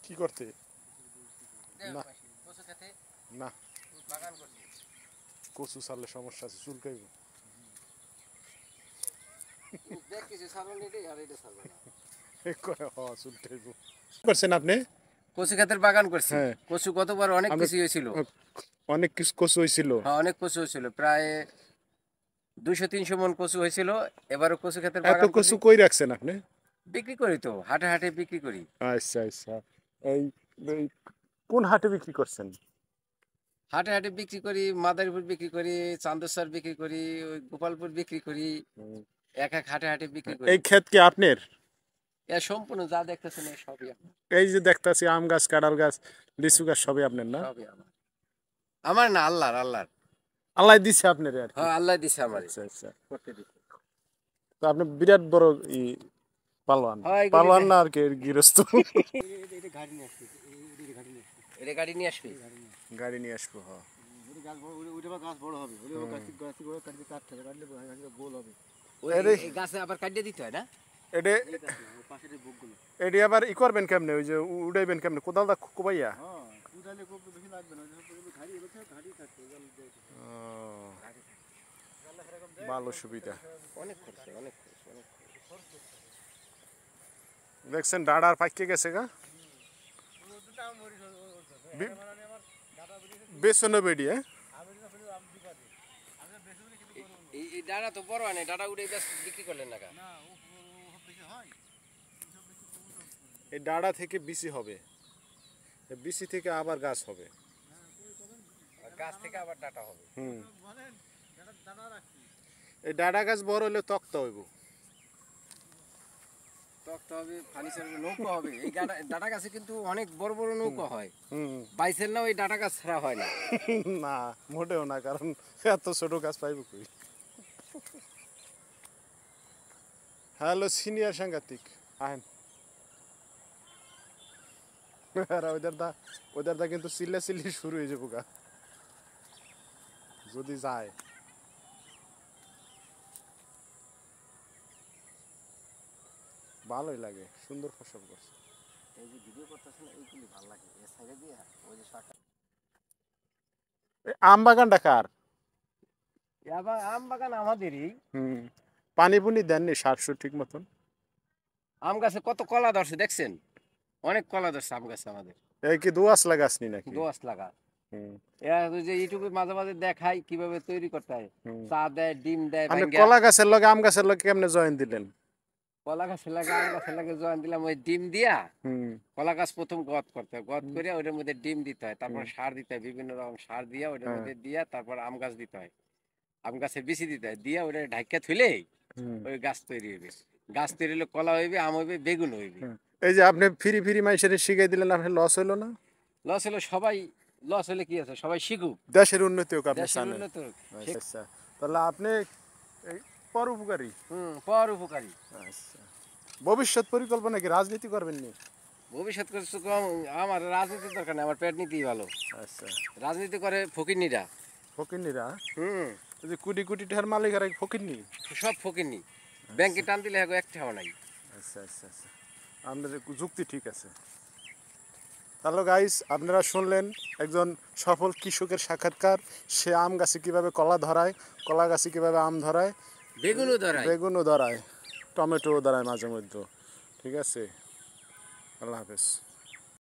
কি করতে না না কচু ছাড়লে সমস্যা আছে চুলকাইব করছেন আপনি কচু ক্ষেতের বাগান করছি কচু গতবার অনেক কিছু হয়েছিল অনেক কিছু কচু হয়েছিল অনেক কচু হয়েছিল প্রায় 200-300 মন কচু হয়েছিল এবারও কচু ক্ষেতের এত কচু কই রাখছেন আপনি বিক্রি করি তো হাটে হাটে বিক্রি করি আচ্ছা আচ্ছা এই কোন হাটে বিক্রি করছেন হাটে হাটে বিক্রি করি মাদারীপুর বিক্রি করি চান্দেশ্বর বিক্রি করি ওই গোপালপুর বিক্রি করি এক এক হাটে হাটে বিক্রি করি এই ক্ষেত কি আপনার এ সম্পূর্ণ যা দেখতেছেন সবই আমার এই যে দেখতাছি আম গাছ কাঁঠাল গাছ লিচু গাছ সবই আপনার না সবই আমার আমার না আল্লাহর আল্লাহর আল্লাহ দিছে আপনার আর হ্যাঁ আল্লাহ দিছে আমার আচ্ছা আচ্ছা করতে দিছে তো আপনি বিরাট বড় পালোয়ান পালোয়ান না আর কি গৃহস্থ এটা গাড়ি নিয়ে আসবি গাড়ি নিয়ে আসবো হ্যাঁ গাছ বড় হবে গাছ বড় কাটলে কাঠ থাকে কাটলে গোল হবে এই গাছে আবার কাটিয়ে দিতে হয় না এটা পাশের বুকগুলো এটি আবার ই করবেন কেমনে ওই যে উড়াইবেন কেমনে কোদালটা কোবাইয়া হ্যাঁ উড়াইলে খুব বেশি লাগবে না ঘাড়ি এসে ঘাড়ি থাকবে ভালো সুবিধা অনেক খরচ অনেক দেখছেন ডাড়ার পাইকে গেছে গা বেসনে বেড়ি এই ডাড়া তো বড় হয় না ডাড়া উড়ে বিক্রি করলেন না এই ডাড়া থেকে বিচি হবে বিচি থেকে আবার গাছ হবে গাছ থেকে আবার ডাটা হবে এই ডাড়া গাছ বড় হলে তক্তা হইব তক্তা হবে ফার্নিচার নৌকা হবে এই ডাটা গাছে কিন্তু অনেক বড় বড় নৌকা হয় বাইসের না ওই ডাটা গাছ ছাড়া হয় না না মোটেও না কারণ এত ছোট গাছ পাইব কই হ্যালো সিনিয়র সাংঘাতিক আহেন ওদের দা কিন্তু চিল্লা চিল্লি শুরু হয়ে যাবো গা যদি যায় ভালোই লাগে সুন্দর ফসল করছে এই যে ভিডিও করতেছেন এইগুলি ভালো লাগে এই সাইডে দিয়ে ওই যে শাখা আম বাগানটা কার আম বাগান আমাদেরই পানি পুনি দেননি সারসু ঠিক মতন আম গাছে কত কলা ধরছে দেখছেন অনেক কলা ধরছে আম গাছে আমাদের এই কি দোয়াশ লাগাসনি নাকি দোয়াশ লাগা যে ইউটিউবে মাঝে মাঝে দেখাই কিভাবে তৈরি করতে হয় চা দেয় ডিম দেয় কলা গাছের লগে আম গাছের লগে কেমনে জয়েন দিলেন কলা গাছের লাগে আম গাছের লাগে জয়েন দিলাম ওই ডিম দিয়া কলা গাছ প্রথম গদ করতে হয় গদ করে ওইটার মধ্যে ডিম দিতে হয় তারপর সার দিতে হয় বিভিন্ন রকম সার দিয়া ওইটার মধ্যে দিয়া তারপর আম গাছ দিতে হয় আম গাছের বিচি দিতে হয় দিয়া ওইটা ঢাকিয়া থইলে ওই গাছ তৈরি হইবে গাছ তৈরি হলে কলা হইবে আম হইবে বেগুন হইবে এই যে আপনি ফ্রি ফ্রি মাইসের শিখাই দিলেন আপনার লস হইলো না লস হলো সবাই লস হলে কি আছে সবাই শিখুক দেশের উন্নতি হোক আপনি দেশের উন্নতি হোক আচ্ছা তাহলে আপনি পরোপকারী পরোপকারী আচ্ছা ভবিষ্যৎ পরিকল্পনা কি রাজনীতি করবেন নি ভবিষ্যৎ কিছু আমার রাজনীতির দরকার নেই আমার পেট নীতি ভালো আচ্ছা রাজনীতি করে ফকিরনিরা ফকিরনিরা এই যে কোটি কোটি টাকার মালিকেরা ফকিরনি সব ফকিরনি ব্যাংকে টান দিলে এক টাকাও নাই আচ্ছা আচ্ছা আচ্ছা আপনাদের যুক্তি ঠিক আছে হ্যালো গাইস আপনারা শুনলেন একজন সফল কৃষকের সাক্ষাৎকার সে আম গাছে কীভাবে কলা ধরায় কলা গাছে কীভাবে আম ধরায় বেগুনও ধরায় টমেটোও ধরায় মাঝে মধ্যে ঠিক আছে আল্লাহ হাফেজ।